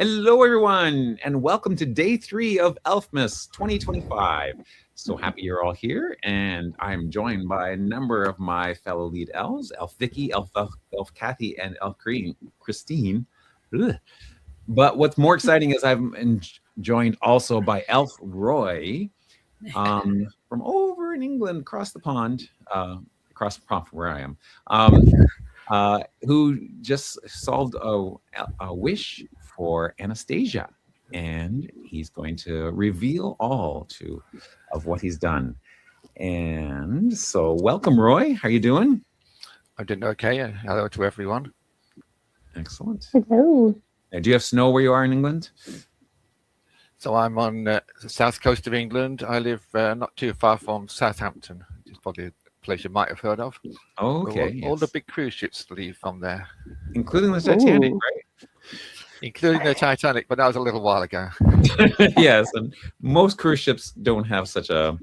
Hello, everyone, and welcome to day 3 of Elfmas 2025. So happy you're all here, and I'm joined by a number of my fellow lead elves, Elf Vicky, Elf Kathy, and Elf Christine. Ugh. But what's more exciting is I'm joined also by Elf Roy from over in England, across the pond from where I am. Who just solved a wish for Anastasia, and he's going to reveal all of what he's done. And so, welcome, Roy. How are you doing? I'm doing okay. Hello to everyone. Excellent. Hello. Do you have snow where you are in England? So I'm on the south coast of England. I live not too far from Southampton. It's probably a place you might have heard of. Okay. All the big cruise ships leave from there, including the Titanic, Ooh. right? Including the Titanic, but that was a little while ago. Yes, and most cruise ships don't have such a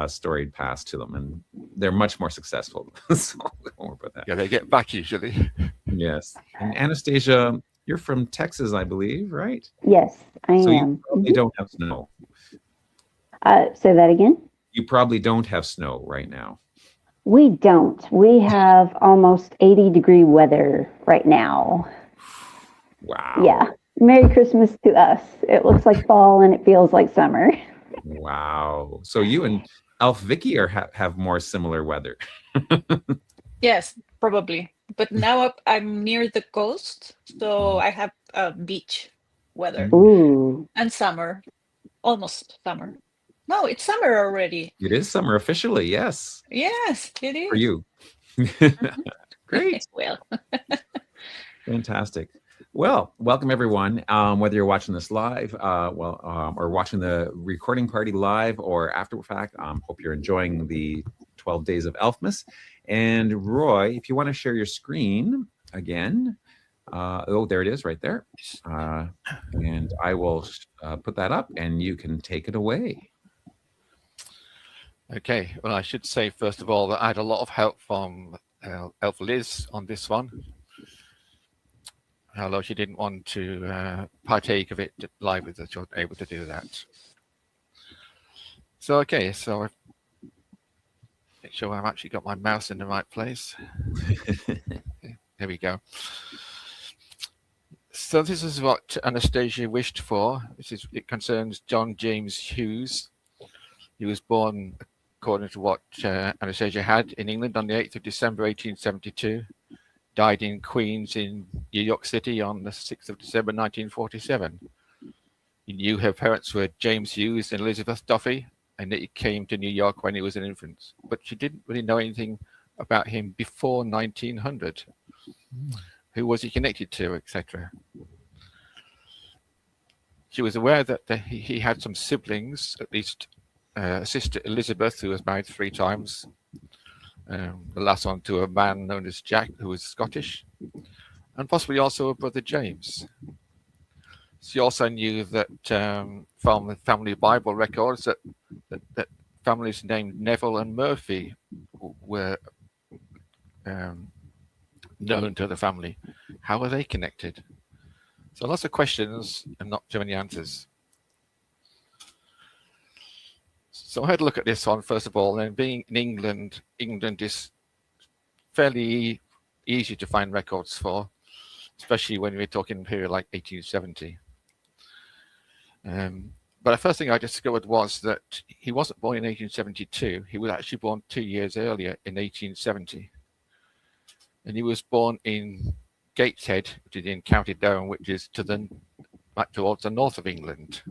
storied past to them, and they're much more successful. So don't worry about that. Yeah, they get back usually. Yes. And Anastasia, you're from Texas, I believe, right? Yes, I am. So you probably don't have snow. Say that again? You probably don't have snow right now. We don't. We have almost 80-degree weather right now. Wow. Yeah. Merry Christmas to us. It looks like fall and it feels like summer. Wow. So you and Elf Vicky have more similar weather. Yes, probably. But now I'm near the coast, so I have beach weather. Ooh. And summer, almost summer. No, it's summer already. It is summer officially, yes. Yes, it is. For you. Great. Well. Fantastic. Well, welcome everyone. Whether you're watching this live, or watching the recording party live or after the fact, hope you're enjoying the 12 days of Elfmas. And Roy, if you want to share your screen again, there it is right there. And I will put that up and you can take it away. Okay. Well, I should say, first of all, that I had a lot of help from Elf Liz on this one. Although she didn't want to partake of it live with us, she wasn't able to do that. So, okay, so I've make sure I've actually got my mouse in the right place. There we go. So this is what Anastasia wished for. It concerns John James Hughes. He was born, according to what Anastasia had, in England on the 8th of December 1872. Died in Queens in New York City on the 6th of December 1947. He knew her parents were James Hughes and Elizabeth Duffy, and that he came to New York when he was an infant. But she didn't really know anything about him before 1900. Who was he connected to, etc. She was aware that he had some siblings, at least a sister Elizabeth, who was married 3 times. The last one to a man known as Jack, who was Scottish, and possibly also a brother James. She also knew that from the family Bible records that families named Neville and Murphy were known to the family. How are they connected? So lots of questions and not too many answers. So I had a look at this one first of all, and being in England is fairly easy to find records for, especially when we're talking a period like 1870. But the first thing I discovered was that he wasn't born in 1872. He was actually born 2 years earlier in 1870. And he was born in Gateshead, which is in County Durham, which is back towards the north of England.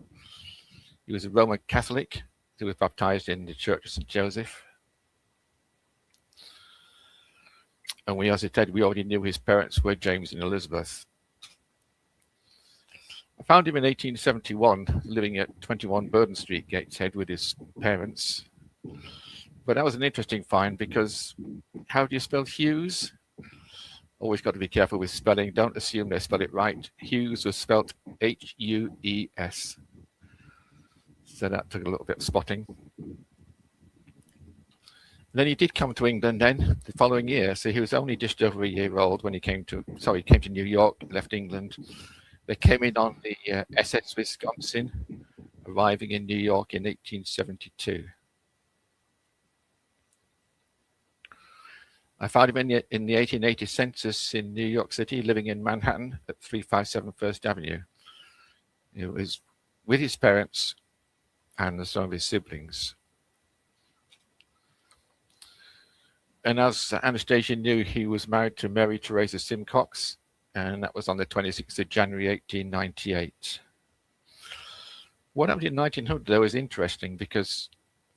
He was a Roman Catholic who was baptized in the Church of St. Joseph. And as I said, we already knew his parents were James and Elizabeth. I found him in 1871 living at 21 Burden Street, Gateshead, with his parents. But that was an interesting find because how do you spell Hughes? Always got to be careful with spelling. Don't assume they spell it right. Hughes was spelled H-U-E-S. So that took a little bit of spotting. Then he did come to England then the following year. So he was only just over a year old when he came to New York, left England They came in on the SS Wisconsin, arriving in New York in 1872. I found him in the 1880 census in New York City, living in Manhattan at 357 First Avenue. He was with his parents and some of his siblings. And as Anastasia knew, he was married to Mary Teresa Simcox, and that was on the 26th of January, 1898. What happened in 1900, though, is interesting because,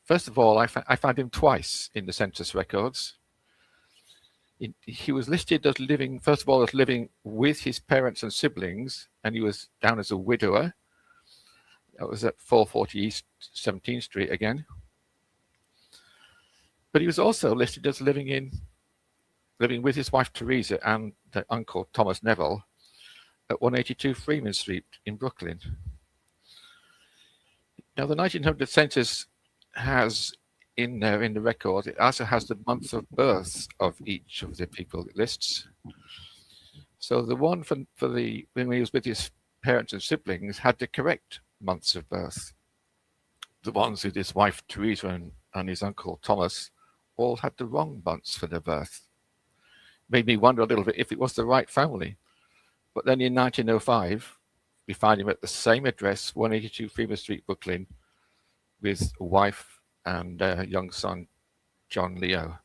first of all, I found him twice in the census records. He was listed as living, first of all, as living with his parents and siblings, and he was down as a widower. That was at 440 East 17th Street again. But he was also listed as living with his wife Teresa and their uncle Thomas Neville at 182 Freeman Street in Brooklyn. Now, the 1900 census has in there in the record, it also has the months of birth of each of the people it lists. So the one for when he was with his parents and siblings had the correct months of birth. The ones with his wife Teresa and his uncle Thomas all had the wrong months for their birth. Made me wonder a little bit if it was the right family. But then in 1905, we find him at the same address, 182 Freeman Street, Brooklyn, with a wife and a young son, John Leo,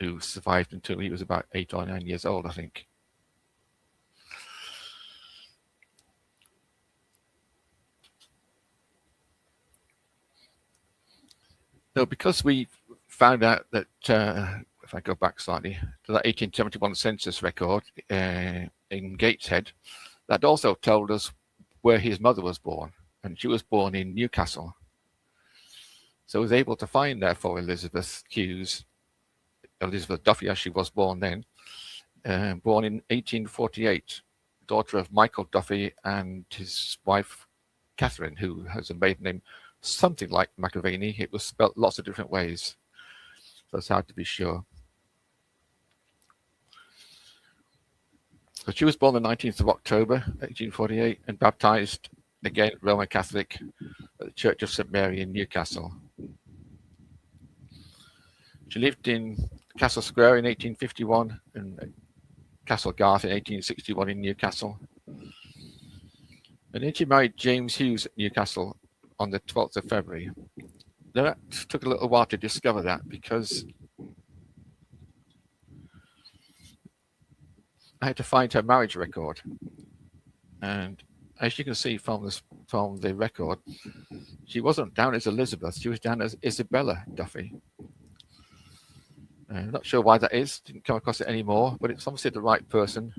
who survived until he was about 8 or 9 years old, I think. So because we found out that, if I go back slightly, to that 1871 census record in Gateshead, that also told us where his mother was born, and she was born in Newcastle. So I was able to find, therefore, Elizabeth Duffy, as she was born then, born in 1848, daughter of Michael Duffy and his wife, Catherine, who has a maiden name something like McAvaney. It was spelt lots of different ways, so it's hard to be sure. So she was born the 19th of October, 1848, and baptized, again, Roman Catholic, at the Church of St. Mary in Newcastle. She lived in Castle Square in 1851 and Castle Garth in 1861 in Newcastle. And then she married James Hughes at Newcastle on the 12th of February. Now that took a little while to discover that because I had to find her marriage record. And as you can see from the record, she wasn't down as Elizabeth, she was down as Isabella Duffy. I'm not sure why that is, didn't come across it anymore, but it's obviously the right person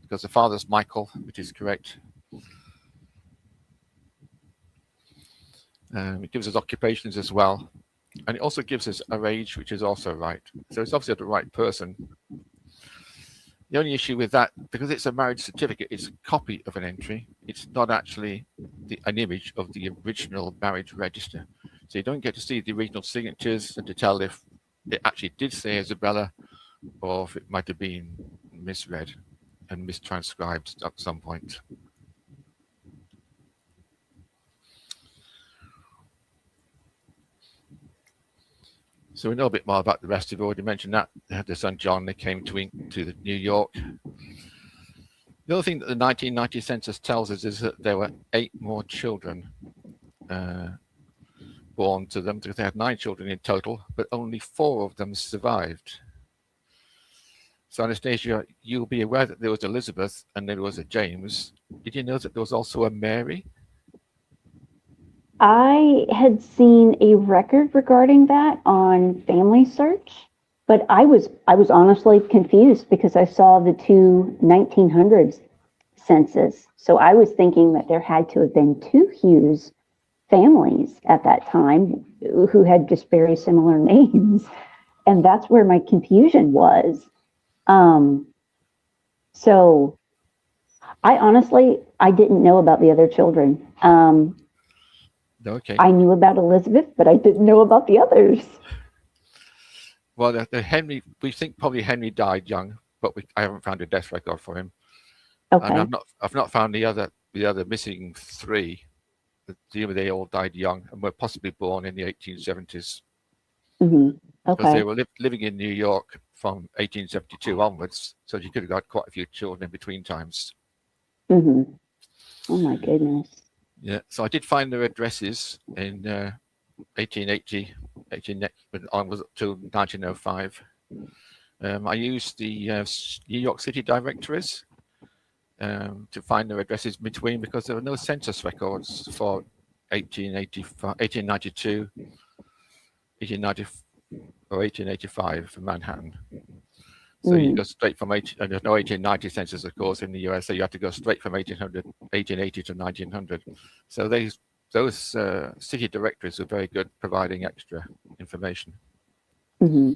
because the father's Michael, which is correct. It gives us occupations as well, and it also gives us her age, which is also right. So it's obviously the right person. The only issue with that, because it's a marriage certificate, it's a copy of an entry. It's not actually an image of the original marriage register. So you don't get to see the original signatures and to tell if it actually did say Isabella or if it might have been misread and mistranscribed at some point. So we know a bit more about the rest. We've already mentioned that. They had their son John, they came to New York. The other thing that the 1990 census tells us is that there were 8 more children born to them, because they had 9 children in total, but only 4 of them survived. So Anastasia, you'll be aware that there was Elizabeth and there was a James. Did you know that there was also a Mary? I had seen a record regarding that on Family Search, but I was honestly confused because I saw the 2 1900s census. So I was thinking that there had to have been 2 Hughes families at that time who had just very similar names. And that's where my confusion was. So I didn't know about the other children. Okay. I knew about Elizabeth, but I didn't know about the others. Well, we think probably Henry died young, but I haven't found a death record for him. Okay. And I've not found the other missing three. They all died young and were possibly born in the 1870s. Mm-hmm. Because Okay. they were living in New York from 1872 onwards, so you could have got quite a few children in between times. Mm-hmm. Oh my goodness. Yeah, so I did find their addresses in 1880, onwards up to 1905. I used the New York City directories to find their addresses between, because there were no census records for 1892, 1890, or 1885 for Manhattan. So you go straight from and there's no 1890 census, of course, in the US, so you have to go straight from 1880 to 1900. So those city directories were very good, providing extra information. Mm-hmm.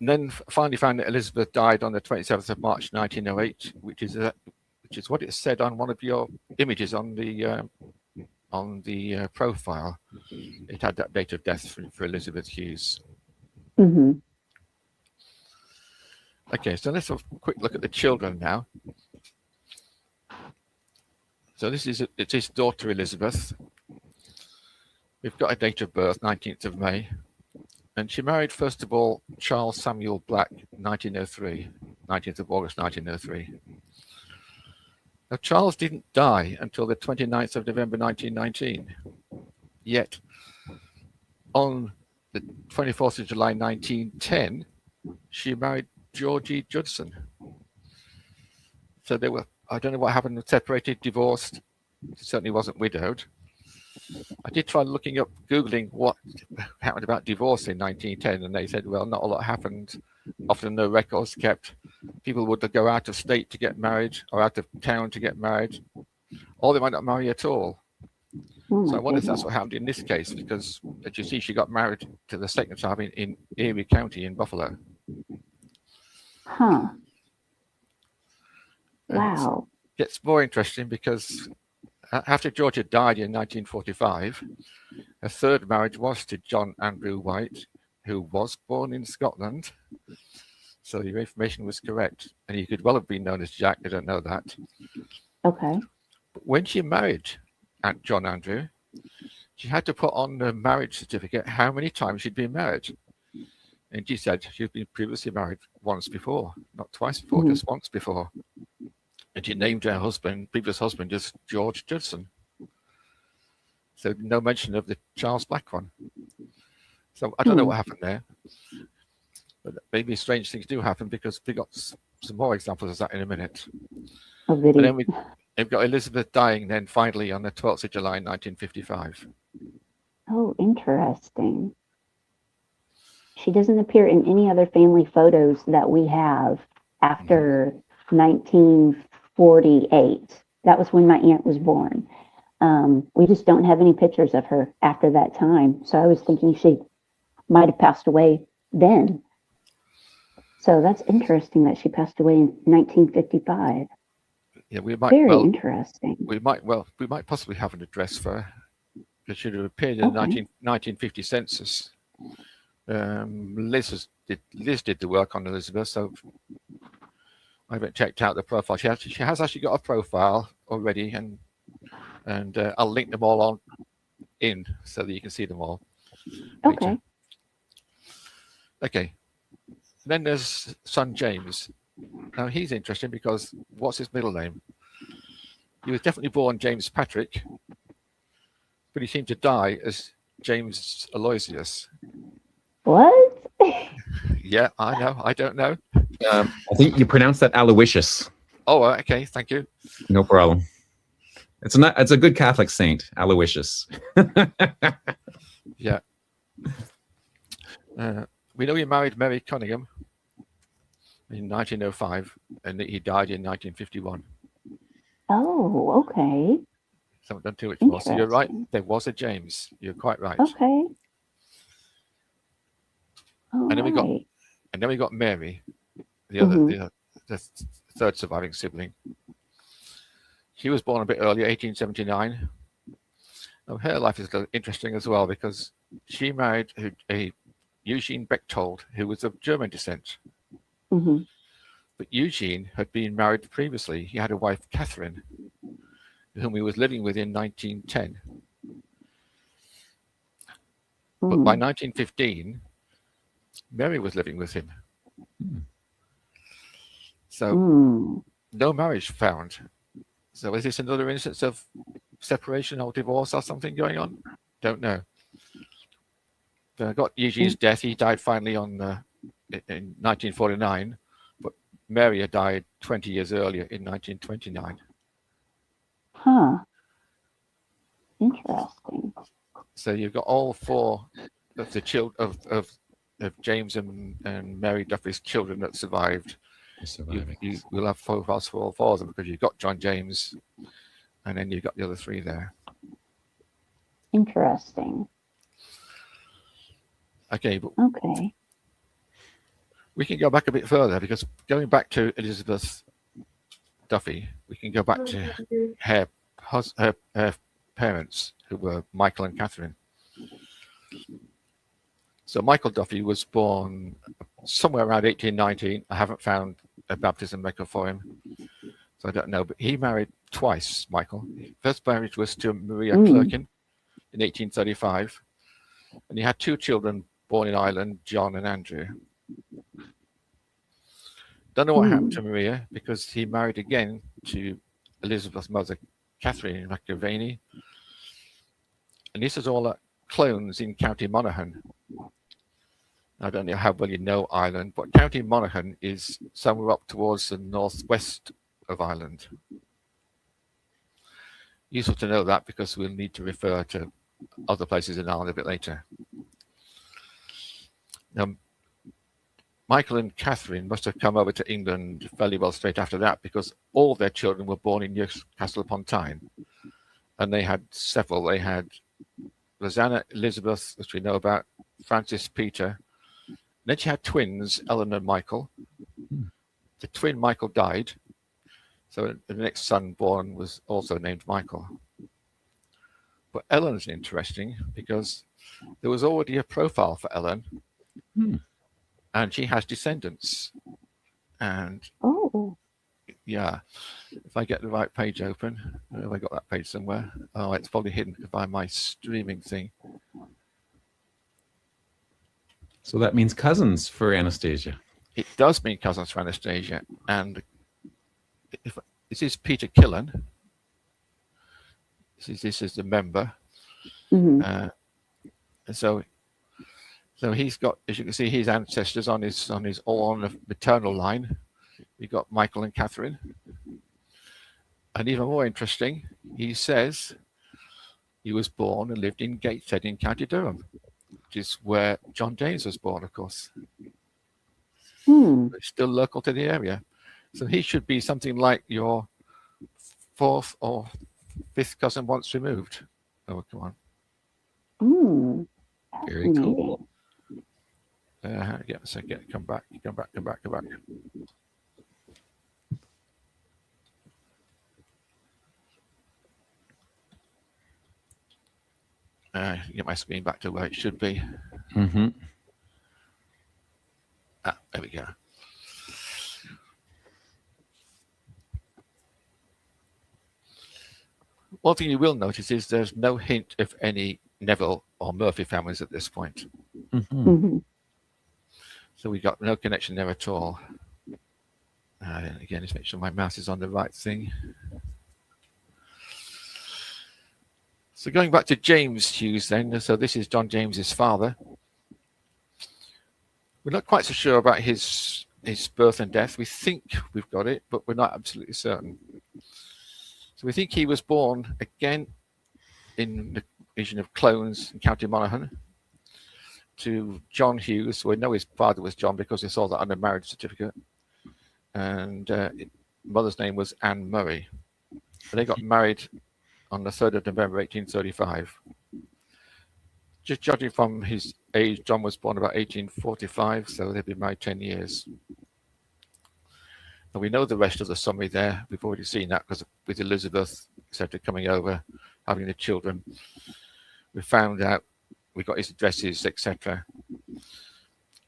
And then finally found that Elizabeth died on the 27th of March 1908, which is what it said on one of your images on the profile. It had that date of death for Elizabeth Hughes. Mm-hmm. Okay, so let's have a quick look at the children now. So it's his daughter Elizabeth. We've got a date of birth, 19th of May. And she married, first of all, Charles Samuel Black, 1903, 19th of August, 1903. Now, Charles didn't die until the 29th of November, 1919. Yet, on the 24th of July, 1910, she married Georgie Judson. So they were, I don't know what happened, separated, divorced, certainly wasn't widowed. I did try looking up, Googling what happened about divorce in 1910, and they said, well, not a lot happened. Often no records kept. People would go out of state to get married or out of town to get married, or they might not marry at all. Oh So I wonder goodness. if that's what happened in this case, because as you see, she got married to the second time in Erie County in Buffalo. Huh. And Wow. it gets more interesting because after Georgia died in 1945, her third marriage was to John Andrew White, who was born in Scotland. So your information was correct. And he could well have been known as Jack, I don't know that. Okay. But when she married John Andrew, she had to put on the marriage certificate how many times she'd been married. And she said she'd been previously married once before, not twice before, just once before. And she named her previous husband, just George Judson. So no mention of the Charles Black one. So I don't know what happened there. But maybe strange things do happen, because we got some more examples of that in a minute. Oh, And goody. then we've got Elizabeth dying then finally on the 12th of July, 1955. Oh, interesting. She doesn't appear in any other family photos that we have after 1948. That was when my aunt was born. We just don't have any pictures of her after that time. So I was thinking she might have passed away then. So that's interesting that she passed away in 1955. Yeah, we might Very interesting. we might possibly have an address for her. It should have appeared in the 1950 census. Liz did the work on Elizabeth, so I haven't checked out the profile. She has actually got a profile already, and I'll link them all on in so that you can see them all later. Okay. Then there's son James. Now he's interesting because what's his middle name? He was definitely born James Patrick, but he seemed to die as James Aloysius. What? Yeah, I know. I don't know. I think you pronounce that Aloysius. Oh, okay. Thank you. No problem. It's a good Catholic saint, Aloysius. Yeah. We know he married Mary Cunningham in 1905, and that he died in 1951. Oh, okay. So I've done too much more. So you're right. There was a James. You're quite right. Okay. And then we got Mary, the third surviving sibling. She was born a bit earlier, 1879. Now, her life is interesting as well, because she married a Eugene Bechtold, who was of German descent. But Eugene had been married previously. He had a wife, Catherine, whom he was living with in 1910. But by 1915, Mary was living with him. So no marriage found. So is this another instance of separation or divorce or something going on? Don't know. But I got Eugene's death. He died finally in 1949, but Mary had died 20 years earlier in 1929. Huh. Interesting. So you've got all four of the children of James and Mary Duffy's children that survived. You will have profiles for all four of them because you've got John James, and then you've got the other three there. Interesting. Okay, but we can go back a bit further because going back to Elizabeth Duffy, we can go back to her parents, who were Michael and Catherine. So Michael Duffy was born somewhere around 1819. I haven't found a baptism record for him, so I don't know. But he married twice, Michael. First marriage was to Maria Clerkin in 1835, and he had two children born in Ireland, John and Andrew. Don't know what happened to Maria because he married again to Elizabeth's mother, Catherine McIlvaney. And this is all at Clones in County Monaghan. I don't know how well you know Ireland, but County Monaghan is somewhere up towards the northwest of Ireland. Useful to know that because we'll need to refer to other places in Ireland a bit later. Now, Michael and Catherine must have come over to England fairly well straight after that because all their children were born in Newcastle upon Tyne. And they had several. They had Rosanna Elizabeth, which we know about, Francis Peter. And then she had twins, Ellen and Michael. The twin Michael died. So the next son born was also named Michael. But Ellen's interesting because there was already a profile for Ellen. And she has descendants. And yeah, if I get the right page open, have I got that page somewhere? Oh, it's probably hidden by my streaming thing. So that means cousins for Anastasia. It does mean cousins for Anastasia. And if this is Peter Killen. This is the member. So he's got, as you can see, his ancestors on his all on the maternal line. We got Michael and Catherine. And even more interesting, he says he was born and lived in Gateshead in County Durham, which is where John James was born, of course. But still local to the area. So he should be something like your fourth or fifth cousin once removed. Oh, come on. Very cool. Yeah, so come back. Get my screen back to where it should be. There we go. One thing you will notice is there's no hint of any Neville or Murphy families at this point. So we got no connection there at all. Again, just make sure my mouse is on the right thing. So going back to James Hughes then, so this is John James's father. We're not quite so sure about his birth and death. We think we've got it, but we're not absolutely certain. So we think he was born again in the region of Clones in County Monaghan to John Hughes. We know his father was John because we saw that on the marriage certificate. And mother's name was Anne Murray. They got married on the 3rd of November, 1835. Just judging from his age, John was born about 1845, so they've been married 10 years. And we know the rest of the summary there. We've already seen that because with Elizabeth, etc., coming over, having the children, we found out, we got his addresses, etc.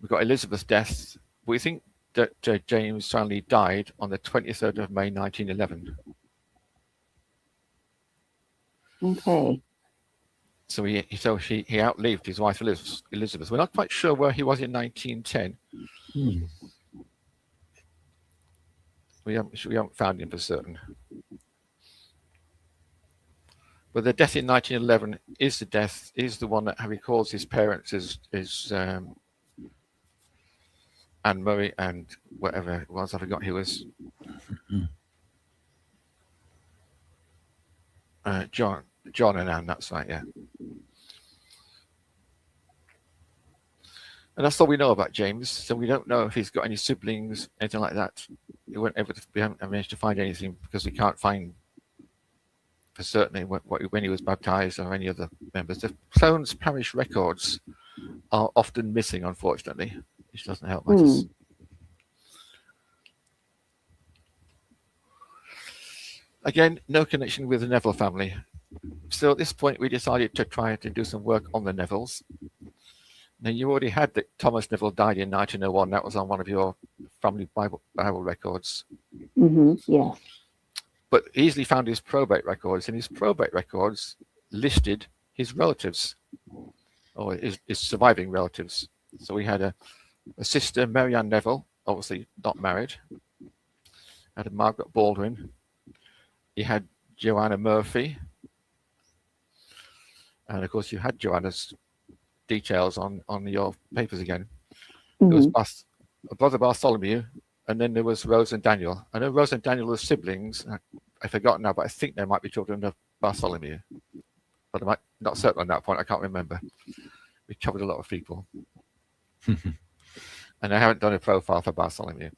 We got Elizabeth's death. We think that James finally died on the 23rd of May 1911. Okay. So he outlived his wife Elizabeth. We're not quite sure where he was in 1910. We haven't found him for certain. But the death in 1911 is the one that records his parents as Anne Murray and whatever it was. I forgot he was. John and Anne. That's right. Yeah. And that's all we know about James. So we don't know if he's got any siblings, anything like that. We haven't managed to find anything because we can't find for certain when he was baptized or any other members. The Clones parish records are often missing, unfortunately, which doesn't help matters. Again, no connection with the Neville family. So at this point, we decided to try to do some work on the Nevilles. Now, you already had that Thomas Neville died in 1901. That was on one of your family Bible records. Yes. But he easily found his probate records, and his probate records listed his relatives, or his surviving relatives. So we had a sister, Mary Ann Neville, obviously not married. Had a Margaret Baldwin. He had Joanna Murphy. And of course, you had Joanna's details on your papers again. There was Brother Bartholomew, and then there was Rose and Daniel. I know Rose and Daniel were siblings. I forgot now, but I think they might be children of Bartholomew. But I'm not certain on that point. I can't remember. We covered a lot of people. And I haven't done a profile for Bartholomew.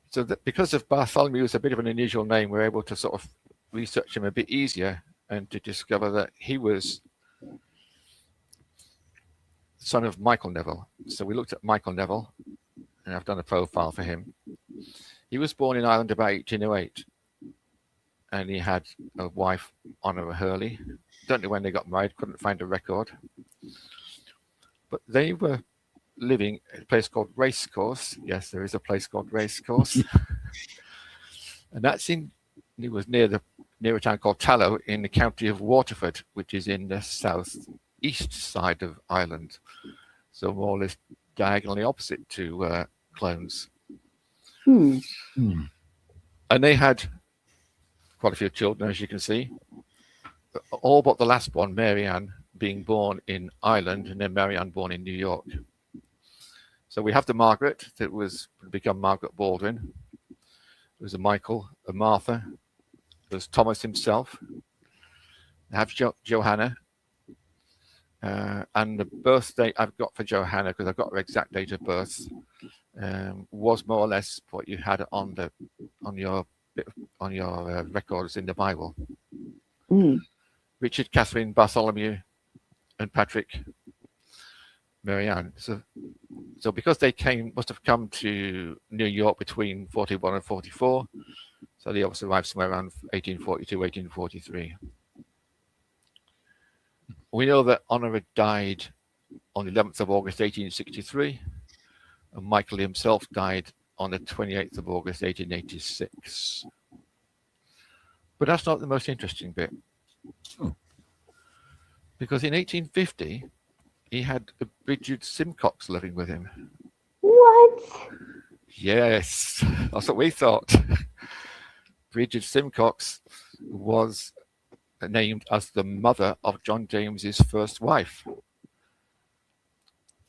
So because of Bartholomew is a bit of an unusual name, we're able to sort of research him a bit easier and to discover that he was son of Michael Neville. So we looked at Michael Neville, and I've done a profile for him. He was born in Ireland about 1808, and he had a wife, Honora Hurley. Don't know when they got married, couldn't find a record. But they were living at a place called Racecourse. Yes, there is a place called Racecourse. And it was near a town called Tallow in the county of Waterford, which is in the southeast side of Ireland. So more or less diagonally opposite to Clones. And they had quite a few children, as you can see. All but the last one, Mary Ann, being born in Ireland, and then Mary Ann born in New York. So we have the Margaret that was become Margaret Baldwin. There was a Michael, a Martha. There's Thomas himself. I have Johanna. And the birthday I've got for Johanna, because I've got her exact date of birth, was more or less what you had on your records in the Bible. Richard, Catherine, Bartholomew, and Patrick, Mary Ann. So because they must have come to New York between 41 and 44, so they obviously arrived somewhere around 1842, 1843. We know that Honora died on the 11th of August, 1863, and Michael himself died on the 28th of August, 1886. But that's not the most interesting bit. Because in 1850, he had a Bridget Simcox living with him. What? Yes, that's what we thought. Bridget Simcox was named as the mother of John James's first wife.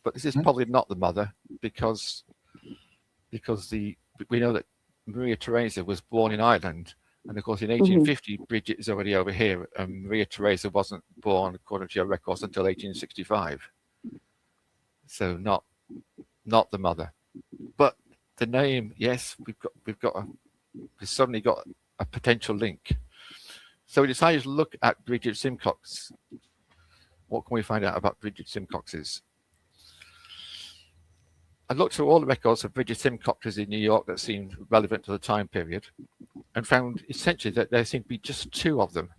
But this is probably not the mother because we know that Maria Theresa was born in Ireland. And of course, in 1850, Bridget is already over here, and Maria Theresa wasn't born, according to your records, until 1865. So not the mother, but the name. Yes, we've suddenly got a potential link. So we decided to look at Bridget Simcox. What can we find out about Bridget Simcoxes? I looked through all the records of Bridget Simcoxes in New York that seemed relevant to the time period, and found essentially that there seemed to be just two of them,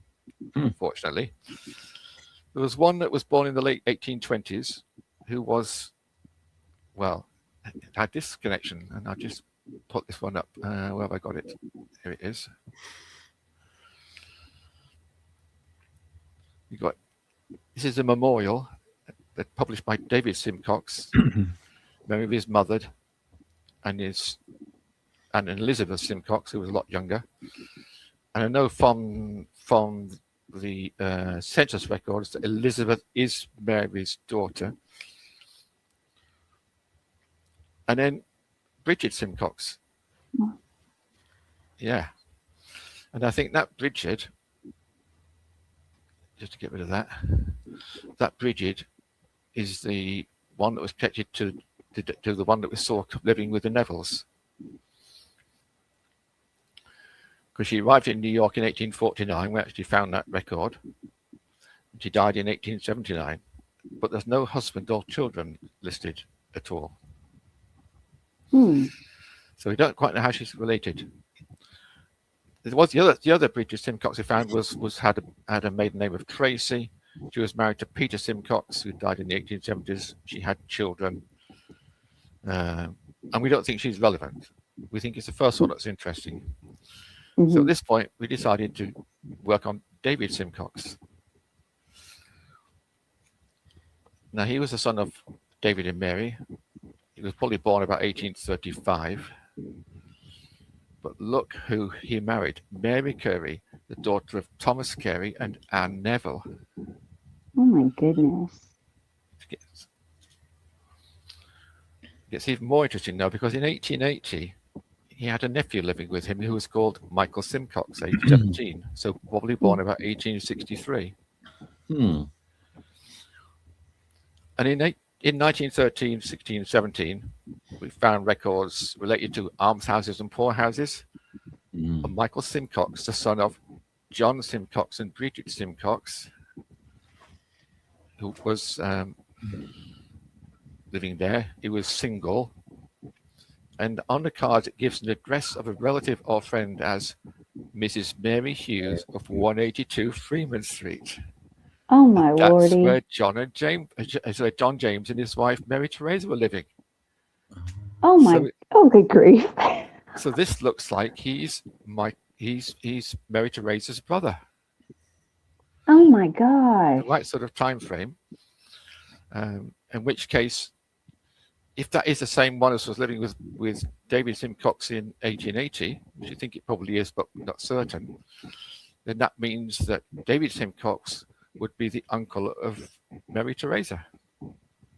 unfortunately. There was one that was born in the late 1820s, who was well, it had this connection, and I'll just put this one up. Where have I got it? Here it is. You got, this is a memorial that published by David Simcox, memory of his mother, and Elizabeth Simcox, who was a lot younger. And I know from the census records that Elizabeth is Mary's daughter. And then Bridget Simcox. Yeah. And I think that Bridget, just to get rid of that, that Bridget is the one that was connected to the one that we saw living with the Nevilles. Because she arrived in New York in 1849. We actually found that record. She died in 1879. But there's no husband or children listed at all. So we don't quite know how she's related. There was the other Bridget Simcox we found had a maiden name of Tracy. She was married to Peter Simcox, who died in the 1870s. She had children. And we don't think she's relevant. We think it's the first one that's interesting. So at this point, we decided to work on David Simcox. Now, he was the son of David and Mary. He was probably born about 1835. But look who he married. Mary Carey, the daughter of Thomas Carey and Anne Neville. Oh my goodness. It gets even more interesting now, because in 1880, he had a nephew living with him who was called Michael Simcox, age 17. So probably born about 1863. And in 1913, 16, 17, we found records related to almshouses and poorhouses. And Michael Simcox, the son of John Simcox and Bridget Simcox, who was living there. He was single. And on the cards, it gives an address of a relative or friend as Mrs. Mary Hughes of 182 Freeman Street. Oh my That's lordy. where John James and his wife Mary Teresa were living. Oh my, oh good grief. So this looks like he's Mary Teresa's brother. Oh my gosh. The right sort of time frame. In which case, if that is the same one as was living with David Simcox in 1880, which I think it probably is, but not certain, then that means that David Simcox would be the uncle of Mary Teresa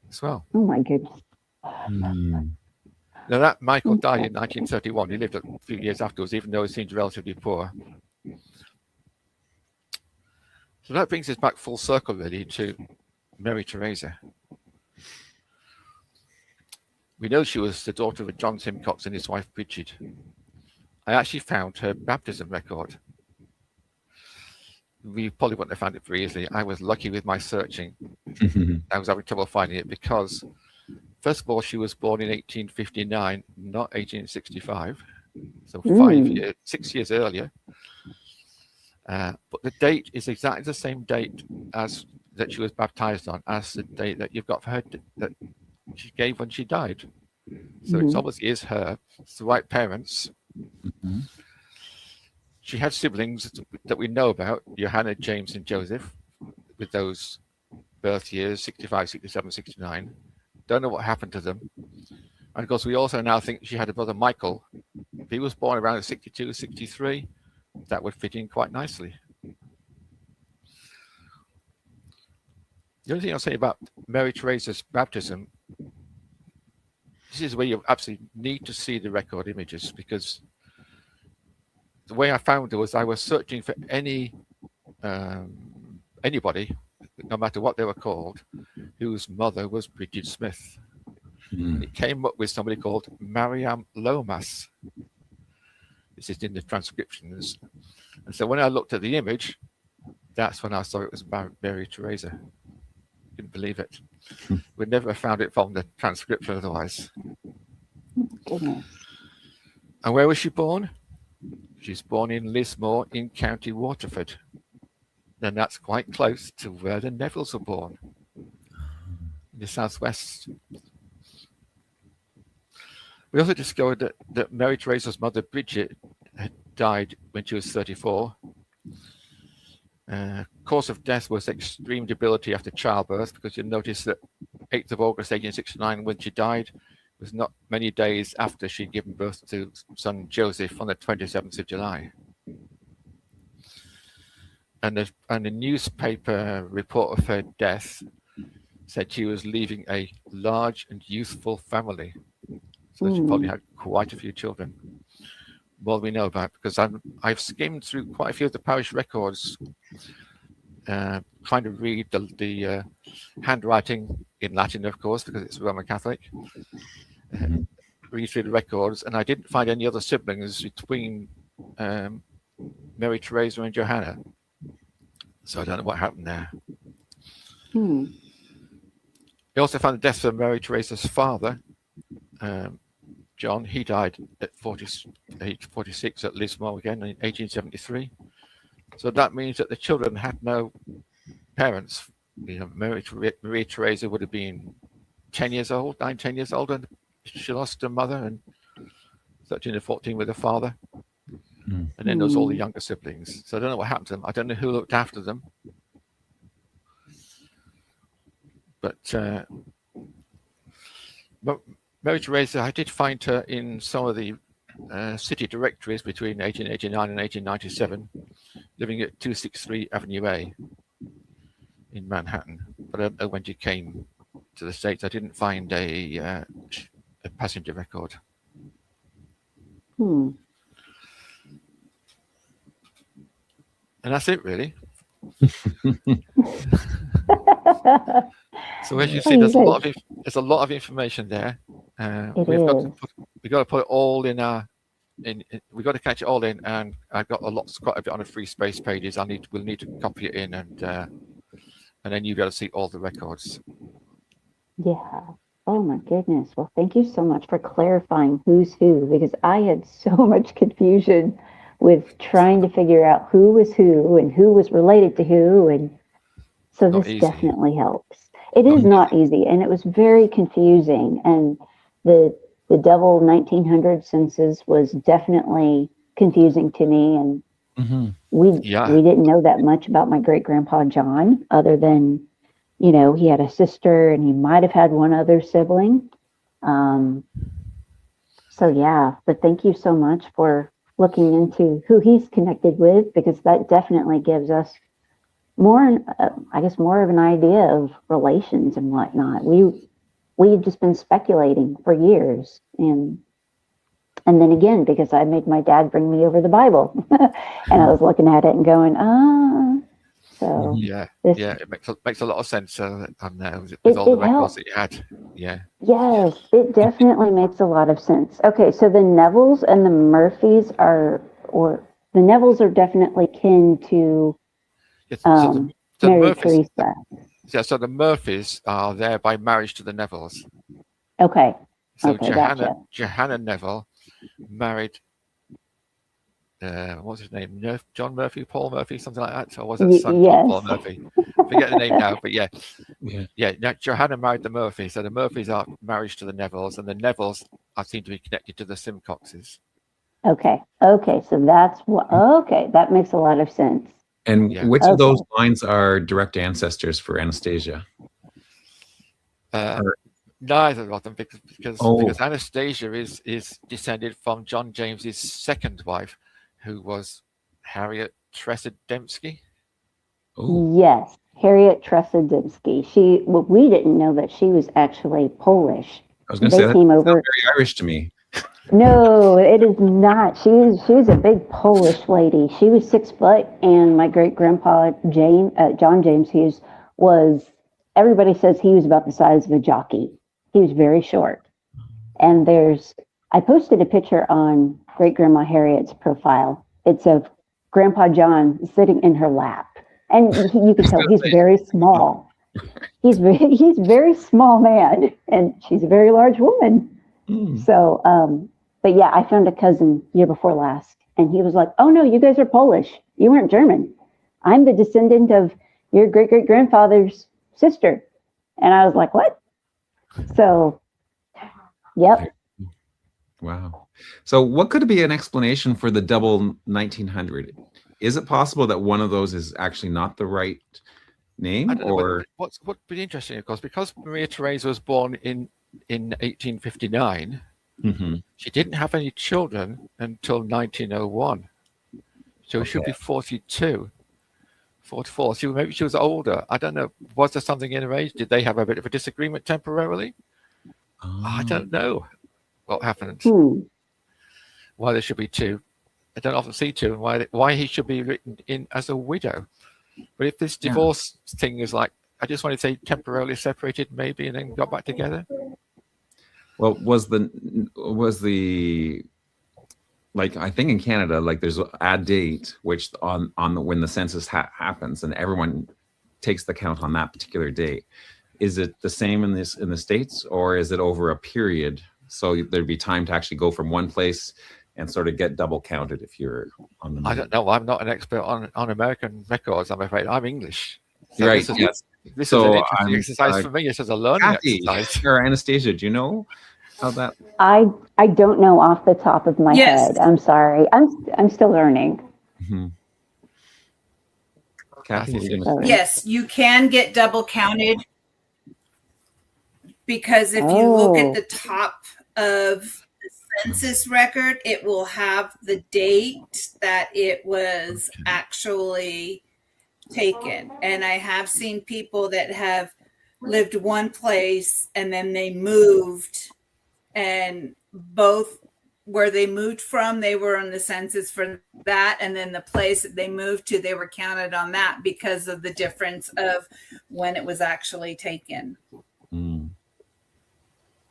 as well. Oh my goodness. Now that Michael died in 1931. He lived a few years afterwards, even though he seemed relatively poor. So that brings us back full circle, really, to Mary Teresa. We know she was the daughter of John Simcox and his wife Bridget. I actually found her baptism record. We probably wouldn't have found it very easily. I was lucky with my searching. I was having trouble finding it because, first of all, she was born in 1859, not 1865. So 6 years earlier. But the date is exactly the same date as that she was baptized on, as the date that you've got for her that she gave when she died. So it obviously is her. It's the right parents. She had siblings that we know about, Johanna, James, and Joseph, with those birth years, 65, 67, 69. Don't know what happened to them. And of course, we also now think she had a brother, Michael. If he was born around 62, 63, that would fit in quite nicely. The only thing I'll say about Mary Teresa's baptism, this is where you absolutely need to see the record images, because the way I found it was I was searching for anybody, no matter what they were called, whose mother was Bridget Smith. And it came up with somebody called Mariam Lomas. This is in the transcriptions. And so when I looked at the image, that's when I saw it was Mary Teresa. Couldn't believe it. We'd never found it from the transcription otherwise. Goodness. And where was she born? She's born in Lismore in County Waterford. And that's quite close to where the Nevilles were born, in the southwest. We also discovered that Mary Teresa's mother, Bridget, had died when she was 34. Cause of death was extreme debility after childbirth, because you'll notice that 8th of August 1869, when she died, was not many days after she'd given birth to son Joseph on the 27th of July. And the newspaper report of her death said she was leaving a large and youthful family. So she probably had quite a few children. More we know about, because I've skimmed through quite a few of the parish records, trying to read the handwriting in Latin, of course, because it's Roman Catholic. Read through the records, and I didn't find any other siblings between Mary Teresa and Johanna. So I don't know what happened there. We also found the death of Mary Teresa's father, John. He died at age 46 at Lismore again in 1873. So that means that the children had no parents. Maria Teresa would have been 10 years old, 10 years old, and she lost her mother, and 13 or 14 with her father. And then there was all the younger siblings. So I don't know what happened to them. I don't know who looked after them. But Mary Teresa, I did find her in some of the city directories between 1889 and 1897, living at 263 Avenue A in Manhattan. But I don't know when she came to the States. I didn't find a passenger record. And that's it, really. So as you see, there's a lot of information there. We've got to put it all in we've got to catch it all in, and I've got quite a bit on the free space pages. We'll need to copy it in, and then you've got to see all the records. Yeah. Oh my goodness. Well, thank you so much for clarifying who's who, because I had so much confusion with trying to figure out who was who and who was related to who, and so this definitely helps. It is not easy, and it was very confusing, and the double 1900 census was definitely confusing to me, and we didn't know that much about my great grandpa John, other than, you know, he had a sister and he might have had one other sibling. So yeah, but thank you so much for looking into who he's connected with, because that definitely gives us more, I guess, more of an idea of relations and whatnot. We've just been speculating for years, and then again, because I made my dad bring me over the Bible, and I was looking at it and going, so it makes a lot of sense with all the records that you had. Yes, it definitely makes a lot of sense. Okay, so the Nevilles and the Murphys the Nevilles are definitely kin to Mary Teresa. Yeah, so the Murphys are there by marriage to the Nevilles. Okay. So Gotcha. Johanna Neville married, what's his name? John Murphy, Paul Murphy, something like that. Or was it son Paul Murphy? I forget the name now, but yeah. Johanna married the Murphys. So the Murphys are married to the Nevilles, and the Nevilles seem to be connected to the Simcoxes. Okay. So that's what. Okay, that makes a lot of sense. And which of those lines are direct ancestors for Anastasia? Neither of them, because Anastasia is descended from John James's second wife, who was Harriet Tressa-Dembski. Yes, Harriet Tressa-Dembski. We didn't know that she was actually Polish. I was going to say that sounds very Irish to me. No, it is not. She was a big Polish lady. She was 6 foot, and my great grandpa John James Hughes was. Everybody says he was about the size of a jockey. He was very short. And I posted a picture on great grandma Harriet's profile. It's of Grandpa John sitting in her lap, and you can tell he's very small. He's very small man, and she's a very large woman. So, but yeah, I found a cousin year before last, and he was like, "Oh no, you guys are Polish. You weren't German. I'm the descendant of your great great grandfather's sister." And I was like, "What?" So, yep. Wow. So what could be an explanation for the double 1900? Is it possible that one of those is actually not the right name, I don't know. or What's be interesting, of course, because Maria Theresa was born in 1859. Mhm. She didn't have any children until 1901. So she'll be 42, 44. Maybe she was older. I don't know. Was there something in her age? Did they have a bit of a disagreement temporarily? I don't know what happened. Why there should be two. I don't often see two, and why he should be written in as a widow. But if this divorce thing is like, I just want to say temporarily separated, maybe, and then got back together. Well, was the like, I think in Canada, like there's a date which on the when the census happens, and everyone takes the count on that particular date. Is it the same in the States, or is it over a period? So there'd be time to actually go from one place and sort of get double counted if you're on the move. I don't know. I'm not an expert on American records, I'm afraid. I'm English. So right. This is an interesting exercise for me. It's as a learning exercise. Or Anastasia, do you know how that? I don't know off the top of my head. I'm sorry. I'm still learning. Mm-hmm. Kathy, yes, you can get double counted, because if you look at the top of the census record, it will have the date that it was actually taken. And I have seen people that have lived one place and then they moved, and both where they moved from, they were on the census for that, and then the place that they moved to, they were counted on that because of the difference of when it was actually taken. Oh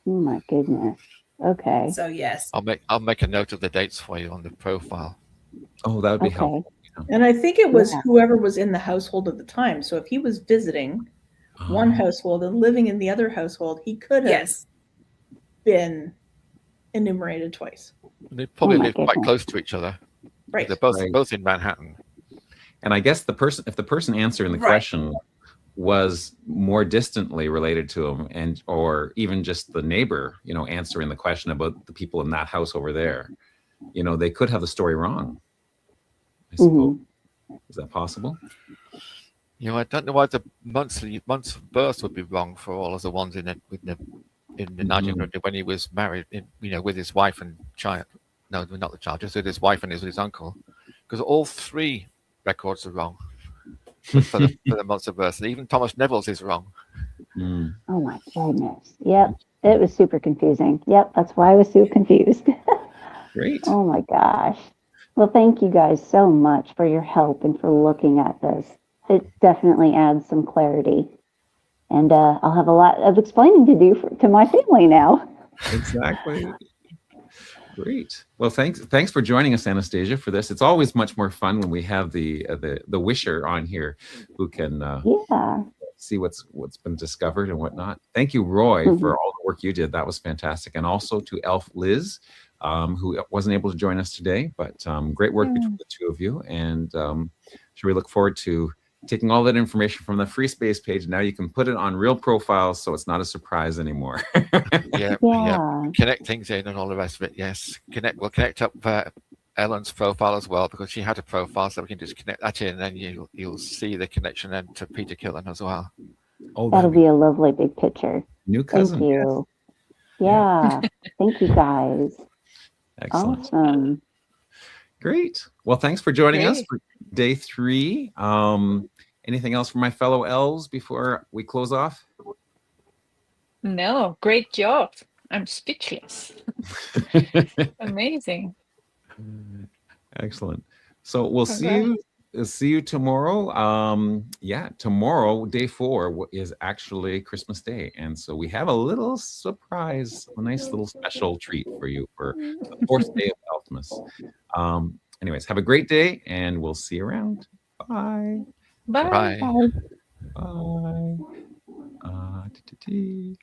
my goodness. Okay. So yes, I'll make a note of the dates for you on the profile. Oh, that would be helpful. And I think it was whoever was in the household at the time. So if he was visiting one household and living in the other household, he could have been enumerated twice. They probably live quite close to each other. Right. They're both in Manhattan. And I guess if the person answering the question was more distantly related to him, and or even just the neighbor, answering the question about the people in that house over there, they could have the story wrong, I suppose. Is that possible? I don't know why the months of birth would be wrong for all of the ones in the 1900 when he was married, with his wife and child. No, not the child, just with his wife and his uncle, because all three records are wrong for the months of birth. And even Thomas Neville's is wrong. Oh my goodness. Yep. It was super confusing. Yep. That's why I was so confused. Great. Oh my gosh. Well, thank you guys so much for your help and for looking at this. It definitely adds some clarity. And I'll have a lot of explaining to do to my family now. Exactly. Great. Well, thanks for joining us, Anastasia, for this. It's always much more fun when we have the wisher on here who can see what's been discovered and whatnot. Thank you, Roy, for all the work you did. That was fantastic. And also to Elf Liz, who wasn't able to join us today, but great work between the two of you. And we look forward to taking all that information from the free space page. Now you can put it on real profiles, so it's not a surprise anymore. Yeah. Connect things in and all the rest of it. Yes. We'll connect up Ellen's profile as well, because she had a profile, so we can just connect that in, and then you'll see the connection then to Peter Killen as well. Oh, that'll be a lovely big picture. New cousin. Thank you. Yeah. Thank you guys. Excellent. Awesome. Great. Well, thanks for joining us for day 3. Anything else from my fellow elves before we close off? No, great job. I'm speechless. Amazing. Excellent. So we'll see you tomorrow. Tomorrow, day 4, is actually Christmas Day. And so we have a little surprise, a nice little special treat for you for the 4th day of Elfmas. Anyways, have a great day, and we'll see you around. Bye. Bye. Bye. Bye.